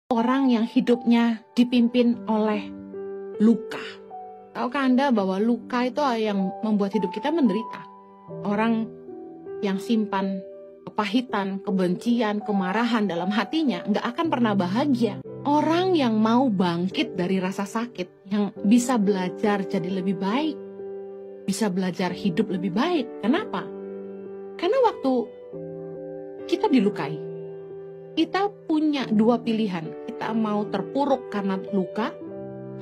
orang yang hidupnya dipimpin oleh luka. Tahukah Anda bahwa luka itu yang membuat hidup kita menderita? Orang yang simpan kepahitan, kebencian, kemarahan dalam hatinya nggak akan pernah bahagia. Orang yang mau bangkit dari rasa sakit, yang bisa belajar jadi lebih baik, bisa belajar hidup lebih baik. Kenapa? Karena waktu kita dilukai, kita punya dua pilihan. Kita mau terpuruk karena luka,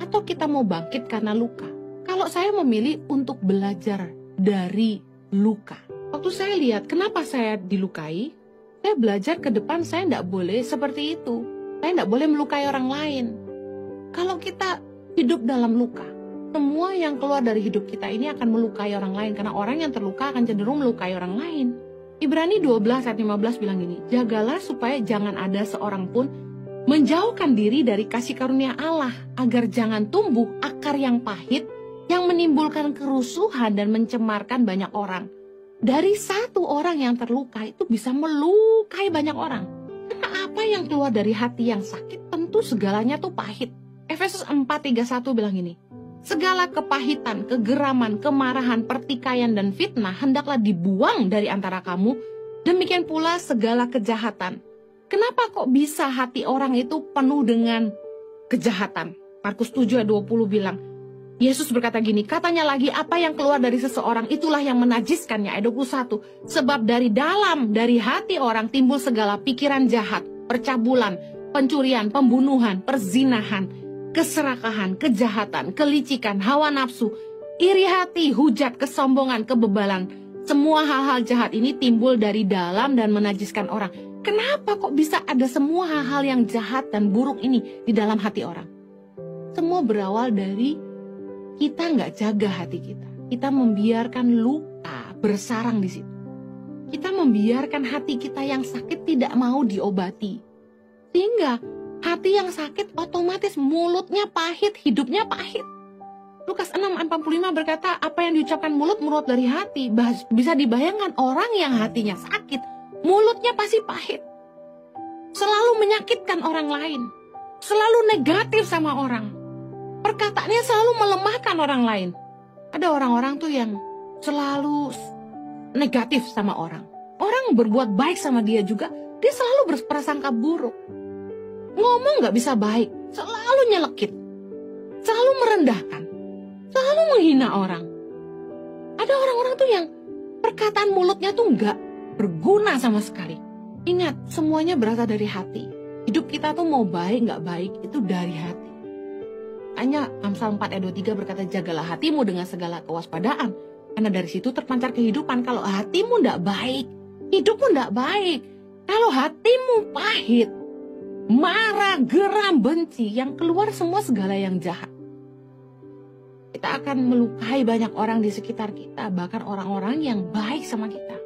atau kita mau bangkit karena luka. Kalau saya memilih untuk belajar dari luka. Waktu saya lihat kenapa saya dilukai, saya belajar ke depan saya tidak boleh seperti itu. Saya tidak boleh melukai orang lain. Kalau kita hidup dalam luka, semua yang keluar dari hidup kita ini akan melukai orang lain. Karena orang yang terluka akan cenderung melukai orang lain. Ibrani 12 ayat 15 bilang gini, jagalah supaya jangan ada seorang pun menjauhkan diri dari kasih karunia Allah, agar jangan tumbuh akar yang pahit, yang menimbulkan kerusuhan dan mencemarkan banyak orang. Dari satu orang yang terluka itu bisa melukai banyak orang. Karena apa yang keluar dari hati yang sakit tentu segalanya tuh pahit. Efesus 4:31 bilang gini, segala kepahitan, kegeraman, kemarahan, pertikaian, dan fitnah hendaklah dibuang dari antara kamu. Demikian pula segala kejahatan. Kenapa kok bisa hati orang itu penuh dengan kejahatan? Markus 7:20 bilang, Yesus berkata gini, katanya lagi apa yang keluar dari seseorang itulah yang menajiskannya. Ayat 21, sebab dari dalam, dari hati orang timbul segala pikiran jahat, percabulan, pencurian, pembunuhan, perzinahan, keserakahan, kejahatan, kelicikan, hawa nafsu, iri hati, hujat, kesombongan, kebebalan. Semua hal-hal jahat ini timbul dari dalam dan menajiskan orang. Kenapa kok bisa ada semua hal-hal yang jahat dan buruk ini di dalam hati orang? Semua berawal dari kita nggak jaga hati kita. Kita membiarkan luka bersarang di situ. Kita membiarkan hati kita yang sakit tidak mau diobati. Sehingga hati yang sakit otomatis mulutnya pahit, hidupnya pahit. Lukas 6:45 berkata, apa yang diucapkan mulut dari hati. Bisa dibayangkan orang yang hatinya sakit, mulutnya pasti pahit. Selalu menyakitkan orang lain. Selalu negatif sama orang. Perkataannya selalu melemahkan orang lain. Ada orang-orang tuh yang selalu negatif sama orang. Orang berbuat baik sama dia juga, dia selalu berprasangka buruk. Ngomong gak bisa baik, selalu nyelekit. Selalu merendahkan. Selalu menghina orang. Ada orang-orang tuh yang perkataan mulutnya tuh gak berguna sama sekali. Ingat, semuanya berasal dari hati. Hidup kita tuh mau baik gak baik, itu dari hati. Hanya Amsal 4 ayat 23 berkata, jagalah hatimu dengan segala kewaspadaan. Karena dari situ terpancar kehidupan. Kalau hatimu tidak baik, hidupmu tidak baik. Kalau hatimu pahit, marah, geram, benci, yang keluar semua segala yang jahat. Kita akan melukai banyak orang di sekitar kita, bahkan orang-orang yang baik sama kita.